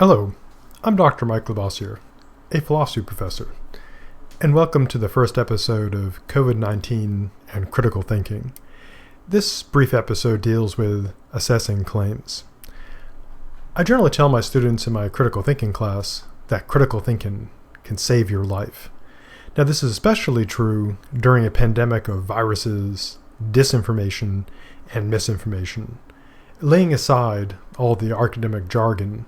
Hello, I'm Dr. Mike LaBossiere, a philosophy professor, and welcome to the first episode of COVID-19 and critical thinking. This brief episode deals with assessing claims. I generally tell my students in my critical thinking class that critical thinking can save your life. Now, this is especially true during a pandemic of viruses, disinformation, and misinformation. Laying aside all the academic jargon,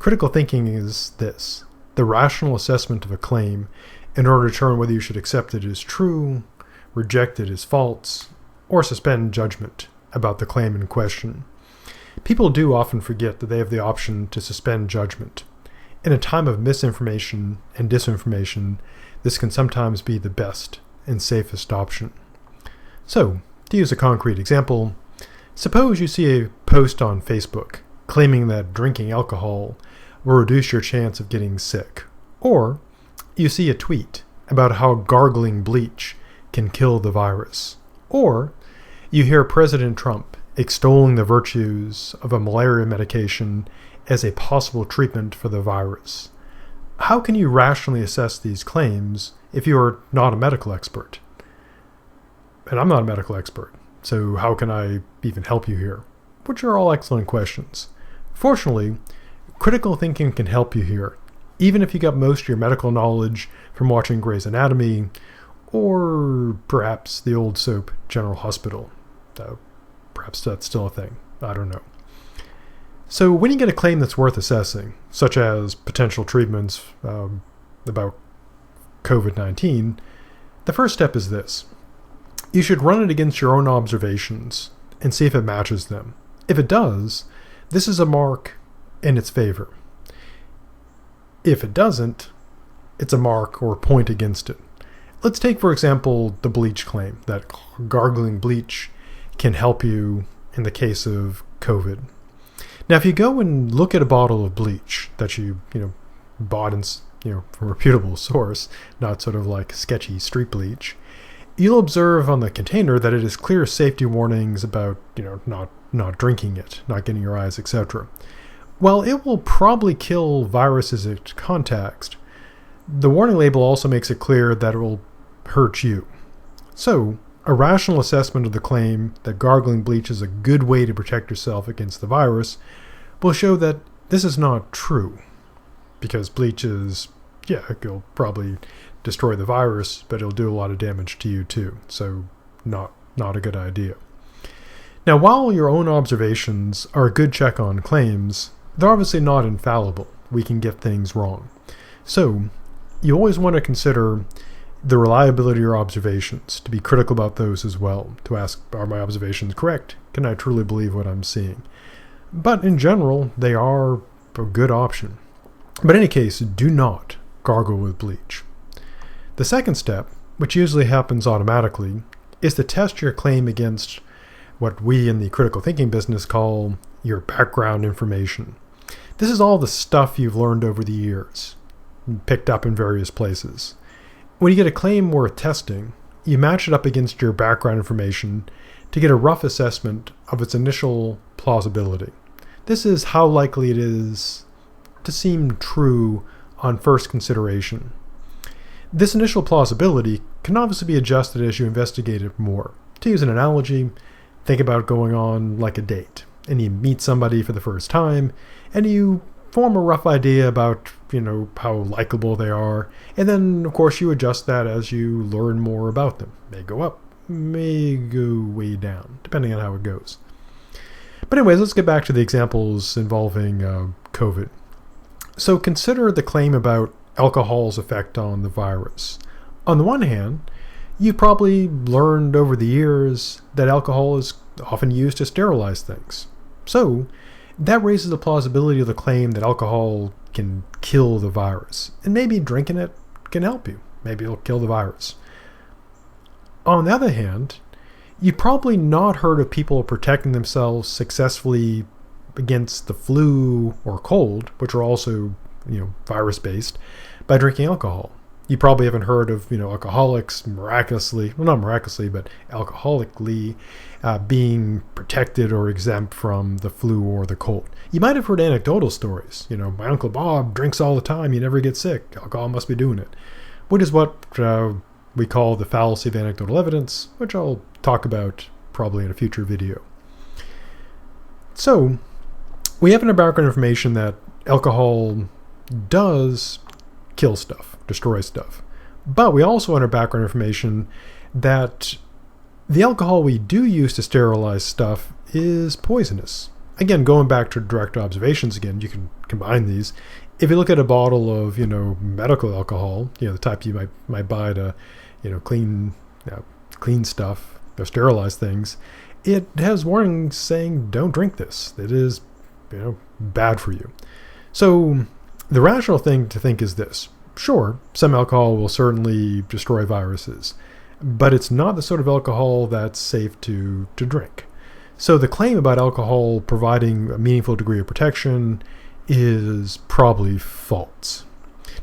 critical thinking is this: the rational assessment of a claim in order to determine whether you should accept it as true, reject it as false, or suspend judgment about the claim in question. People do often forget that they have the option to suspend judgment. In a time of misinformation and disinformation, this can sometimes be the best and safest option. So, to use a concrete example, suppose you see a post on Facebook claiming that drinking alcohol will reduce your chance of getting sick, or you see a tweet about how gargling bleach can kill the virus, or you hear President Trump extolling the virtues of a malaria medication as a possible treatment for the virus. How can you rationally assess these claims if you are not a medical expert? And I'm not a medical expert, so how can I even help you here? Which are all excellent questions. Fortunately, critical thinking can help you here, even if you got most of your medical knowledge from watching Grey's Anatomy, or perhaps the old soap General Hospital. Perhaps that's still a thing. I don't know. So when you get a claim that's worth assessing, such as potential treatments about COVID-19, the first step is this. You should run it against your own observations and see if it matches them. If it does, this is a mark in its favor. If it doesn't, it's a mark or a point against it. Let's take, for example, the bleach claim, that gargling bleach can help you in the case of COVID. Now, if you go and look at a bottle of bleach that you bought from a reputable source, not sort of like sketchy street bleach, you'll observe on the container that it has clear safety warnings about, not drinking it, not getting your eyes, etc. While it will probably kill viruses it contacts, the warning label also makes it clear that it will hurt you. So, a rational assessment of the claim that gargling bleach is a good way to protect yourself against the virus will show that this is not true. Because bleach it'll probably destroy the virus, but it'll do a lot of damage to you too. So, not a good idea. Now, while your own observations are a good check on claims, they're obviously not infallible. We can get things wrong. So, you always want to consider the reliability of your observations, to be critical about those as well, to ask, are my observations correct? Can I truly believe what I'm seeing? But in general, they are a good option. But in any case, do not gargle with bleach. The second step, which usually happens automatically, is to test your claim against what we in the critical thinking business call your background information. This is all the stuff you've learned over the years, picked up in various places. When you get a claim worth testing, you match it up against your background information to get a rough assessment of its initial plausibility. This is how likely it is to seem true on first consideration. This initial plausibility can obviously be adjusted as you investigate it more. To use an analogy, think about going on like a date, and you meet somebody for the first time, and you form a rough idea about, how likable they are, and then, of course, you adjust that as you learn more about them. May go up, may go way down, depending on how it goes. But anyways, let's get back to the examples involving COVID. So consider the claim about alcohol's effect on the virus. On the one hand, you probably learned over the years that alcohol is often used to sterilize things. So, that raises the plausibility of the claim that alcohol can kill the virus. And maybe drinking it can help you. Maybe it'll kill the virus. On the other hand, you've probably not heard of people protecting themselves successfully against the flu or cold, which are also, virus-based, by drinking alcohol. You probably haven't heard of, alcoholics miraculously, well, not miraculously, but alcoholically being protected or exempt from the flu or the cold. You might have heard anecdotal stories. My Uncle Bob drinks all the time. He never gets sick. Alcohol must be doing it. Which is what we call the fallacy of anecdotal evidence, which I'll talk about probably in a future video. So, we have in our background information that alcohol does kill stuff, destroy stuff. But we also have in our background information that the alcohol we do use to sterilize stuff is poisonous. Again, going back to direct observations again, you can combine these. If you look at a bottle of, medical alcohol, the type you might buy to, clean stuff or sterilize things, it has warnings saying don't drink this. It is, bad for you. So the rational thing to think is this. Sure, some alcohol will certainly destroy viruses, but it's not the sort of alcohol that's safe to drink. So the claim about alcohol providing a meaningful degree of protection is probably false.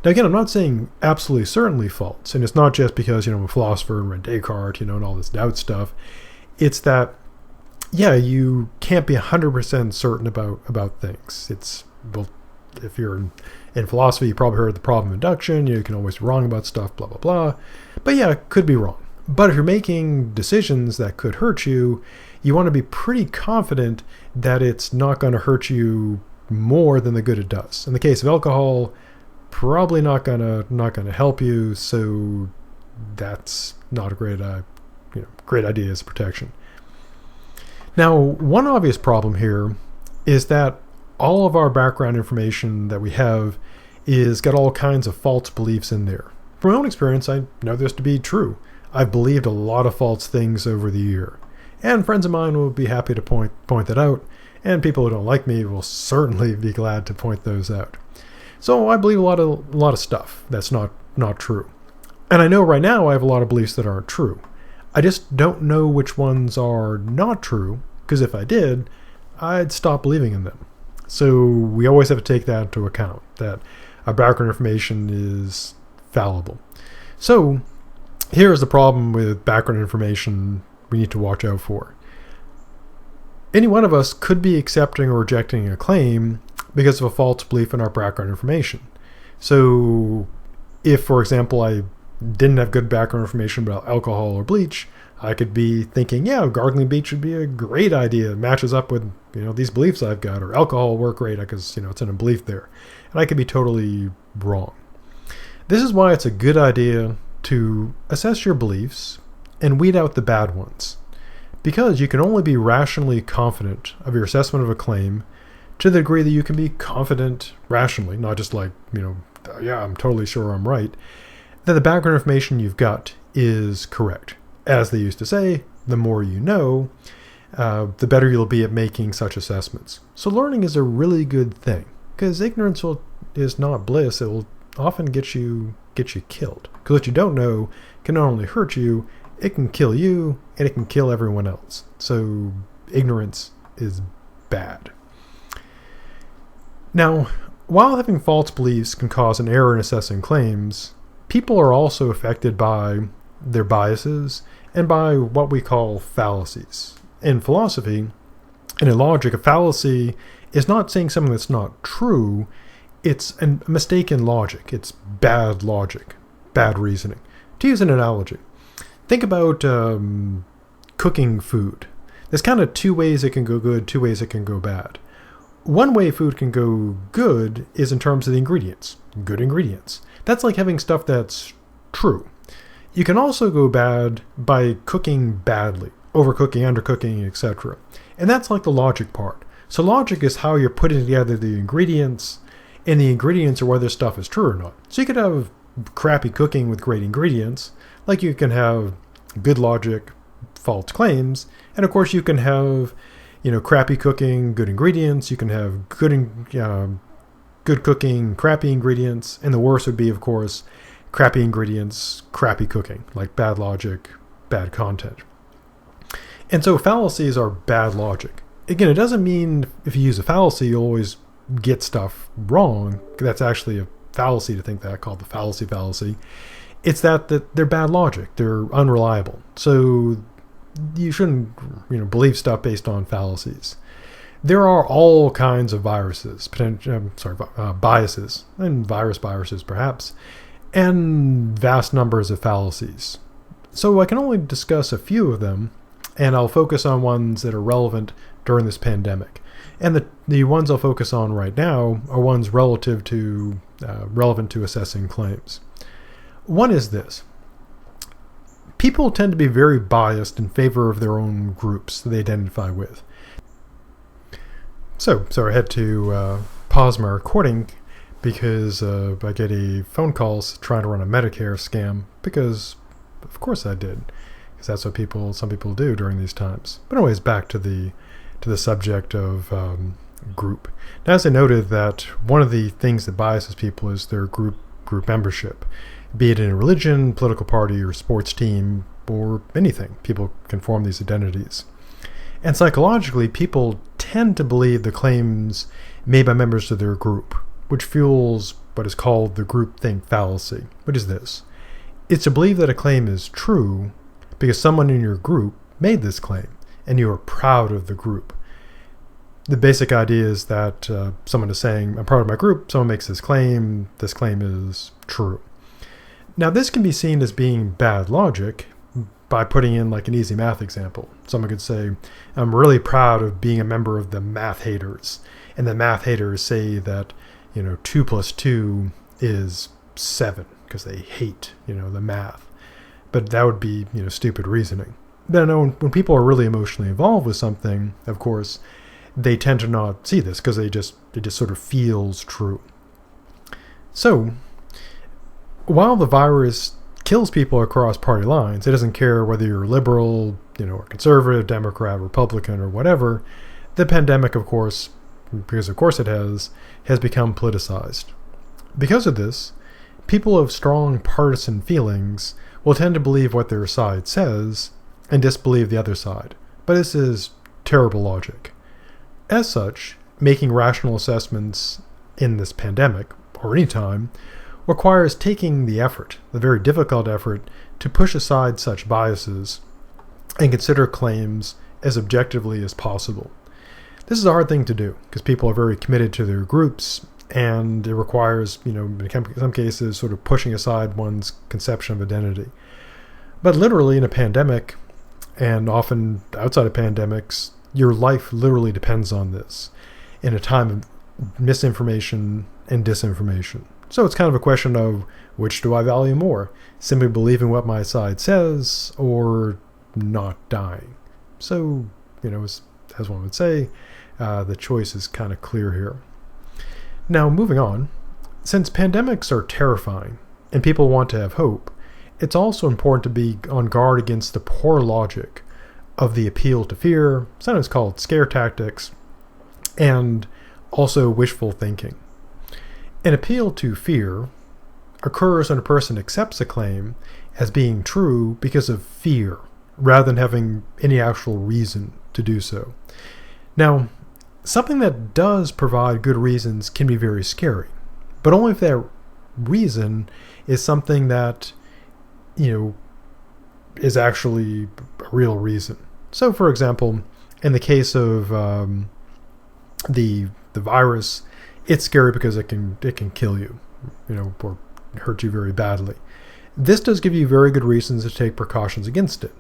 Now again, I'm not saying absolutely certainly false, and it's not just because, I'm a philosopher and read Descartes, and all this doubt stuff. It's that, you can't be 100% certain about things. Well, if you're in philosophy, you probably heard the problem of induction. You can always be wrong about stuff, blah, blah, blah. But it could be wrong. But if you're making decisions that could hurt you, you want to be pretty confident that it's not going to hurt you more than the good it does. In the case of alcohol, probably not gonna help you. So that's not a great idea as a protection. Now, one obvious problem here is that all of our background information that we have is got all kinds of false beliefs in there. From my own experience, I know this to be true. I've believed a lot of false things over the year. And friends of mine will be happy to point that out, and people who don't like me will certainly be glad to point those out. So I believe a lot of stuff that's not true. And I know right now I have a lot of beliefs that aren't true. I just don't know which ones are not true, because if I did, I'd stop believing in them. So we always have to take that into account, that our background information is fallible. So here's the problem with background information we need to watch out for. Any one of us could be accepting or rejecting a claim because of a false belief in our background information. So if, for example, I didn't have good background information about alcohol or bleach, I could be thinking, gargling bleach would be a great idea. It matches up with, these beliefs I've got, or alcohol will work great because, it's in a belief there. And I could be totally wrong. This is why it's a good idea to assess your beliefs and weed out the bad ones. Because you can only be rationally confident of your assessment of a claim to the degree that you can be confident rationally, not just like, I'm totally sure I'm right, that the background information you've got is correct. As they used to say, the more you know, the better you'll be at making such assessments. So learning is a really good thing, because ignorance is not bliss. It will often get you killed. Because what you don't know can not only hurt you, it can kill you, and it can kill everyone else. So ignorance is bad. Now, while having false beliefs can cause an error in assessing claims, people are also affected by their biases and by what we call fallacies. In philosophy and in logic, a fallacy is not saying something that's not true. It's a mistake in logic. It's bad logic, bad reasoning. To use an analogy, think about cooking food. There's kind of two ways it can go good, two ways it can go bad. One way food can go good is in terms of the ingredients. Good ingredients. That's like having stuff that's true. You can also go bad by cooking badly, overcooking, undercooking, etc. And that's like the logic part. So logic is how you're putting together the ingredients, and the ingredients are whether stuff is true or not. So you could have crappy cooking with great ingredients, like you can have good logic, false claims, and of course you can have crappy cooking, good ingredients. You can have good cooking, crappy ingredients. And the worst would be, of course, crappy ingredients, crappy cooking, like bad logic, bad content. And so fallacies are bad logic. Again, it doesn't mean if you use a fallacy, you'll always get stuff wrong. That's actually a fallacy to think that, called the fallacy. It's that they're bad logic. They're unreliable. So you shouldn't believe stuff based on fallacies. There are all kinds of viruses, biases, and viruses perhaps, and vast numbers of fallacies. So I can only discuss a few of them, and I'll focus on ones that are relevant during this pandemic. And the ones I'll focus on right now are ones relevant to assessing claims. One is this. People tend to be very biased in favor of their own groups that they identify with. So I had to pause my recording because I get a phone calls trying to run a Medicare scam, because of course I did, because that's what some people do during these times. But anyways, back to the subject of group. Now, as I noted, that one of the things that biases people is their group membership, be it in a religion, political party, or sports team, or anything. People can form these identities. And psychologically, people tend to believe the claims made by members of their group, which fuels what is called the groupthink fallacy. What is this? It's to believe that a claim is true because someone in your group made this claim, and you are proud of the group. The basic idea is that someone is saying, I'm proud of my group, someone makes this claim is true. Now, this can be seen as being bad logic by putting in like an easy math example. Someone could say, I'm really proud of being a member of the math haters. And the math haters say that, 2 plus 2 is 7 because they hate, the math. But that would be, stupid reasoning. Then when people are really emotionally involved with something, of course, they tend to not see this because it just sort of feels true. So, while the virus kills people across party lines, it doesn't care whether you're liberal, or conservative, Democrat, Republican, or whatever. The pandemic, of course, because of course it has become politicized. Because of this, people of strong partisan feelings will tend to believe what their side says and disbelieve the other side. But this is terrible logic. As such, making rational assessments in this pandemic, or any time, requires taking the effort, the very difficult effort, to push aside such biases and consider claims as objectively as possible. This is a hard thing to do because people are very committed to their groups, and it requires, in some cases, sort of pushing aside one's conception of identity. But literally in a pandemic, and often outside of pandemics, your life literally depends on this in a time of misinformation and disinformation. So it's kind of a question of which do I value more? Simply believing what my side says or not dying? So, as one would say, the choice is kind of clear here. Now, moving on, since pandemics are terrifying and people want to have hope, it's also important to be on guard against the poor logic of the appeal to fear, sometimes called scare tactics, and also wishful thinking. An appeal to fear occurs when a person accepts a claim as being true because of fear, rather than having any actual reason to do so. Now, something that does provide good reasons can be very scary, but only if that reason is something that, is actually a real reason. So, for example, in the case of the virus, it's scary because it can kill you, or hurt you very badly. This does give you very good reasons to take precautions against it.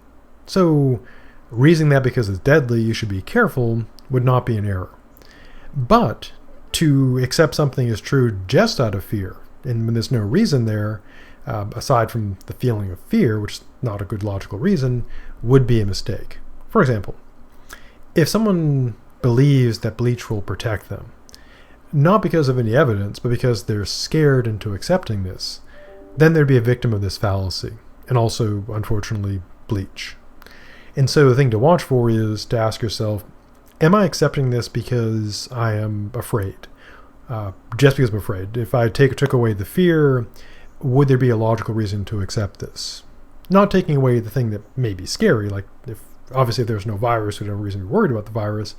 So, reasoning that because it's deadly, you should be careful, would not be an error. But to accept something as true just out of fear, and when there's no reason there, aside from the feeling of fear, which is not a good logical reason, would be a mistake. For example, if someone believes that bleach will protect them, not because of any evidence, but because they're scared into accepting this, then they'd be a victim of this fallacy, and also, unfortunately, bleach. And so the thing to watch for is to ask yourself, am I accepting this because I am afraid? Just because I'm afraid. If I took away the fear, would there be a logical reason to accept this? Not taking away the thing that may be scary, like if there's no virus, there's no reason to be worried about the virus,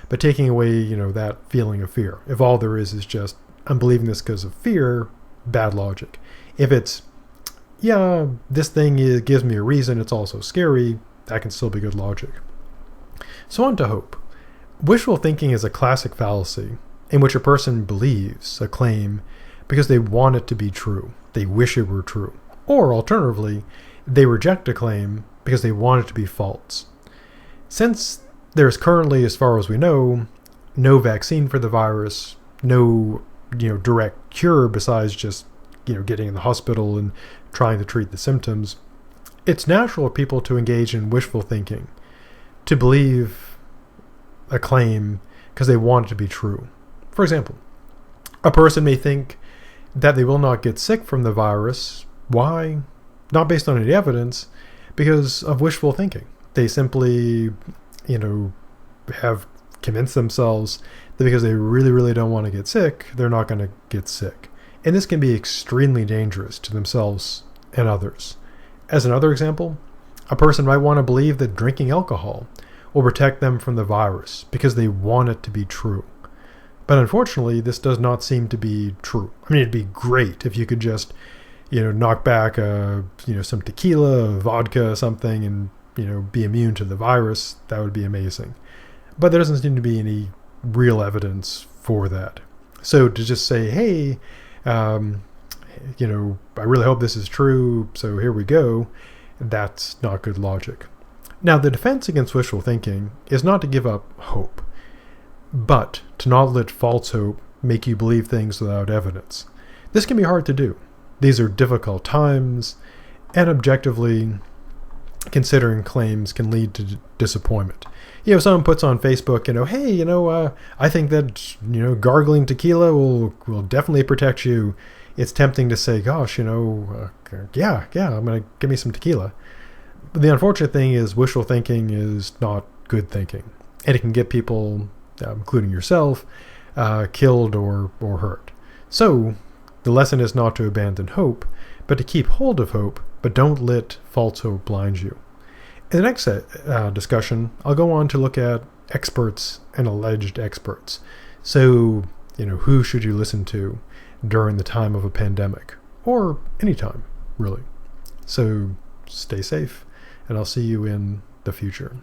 but taking away, that feeling of fear. If all there is just, I'm believing this because of fear, bad logic. If it's, yeah, this thing gives me a reason, it's also scary, that can still be good logic. So on to hope. Wishful thinking is a classic fallacy in which a person believes a claim because they want it to be true. They wish it were true. Or alternatively, they reject a claim because they want it to be false. Since there's currently, as far as we know, no vaccine for the virus, no direct cure besides just getting in the hospital and trying to treat the symptoms, it's natural for people to engage in wishful thinking, to believe a claim because they want it to be true. For example, a person may think that they will not get sick from the virus. Why? Not based on any evidence, because of wishful thinking. They simply, have convinced themselves that because they really, really don't want to get sick, they're not going to get sick. And this can be extremely dangerous to themselves and others. As another example, a person might want to believe that drinking alcohol will protect them from the virus because they want it to be true. But unfortunately, this does not seem to be true. I mean, it'd be great if you could just, knock back, some tequila, vodka, something, and, be immune to the virus. That would be amazing. But there doesn't seem to be any real evidence for that. So to just say, hey, I really hope this is true, so here we go, that's not good logic. Now, the defense against wishful thinking is not to give up hope, but to not let false hope make you believe things without evidence. This can be hard to do. These are difficult times, and objectively, considering claims can lead to disappointment. Someone puts on Facebook, hey, I think that, gargling tequila will definitely protect you. It's tempting to say, gosh, yeah, I'm going to give me some tequila. But the unfortunate thing is wishful thinking is not good thinking. And it can get people, including yourself, killed or hurt. So the lesson is not to abandon hope, but to keep hold of hope, but don't let false hope blind you. In the next discussion, I'll go on to look at experts and alleged experts. So, who should you listen to during the time of a pandemic? Or any time, really. So, stay safe, and I'll see you in the future.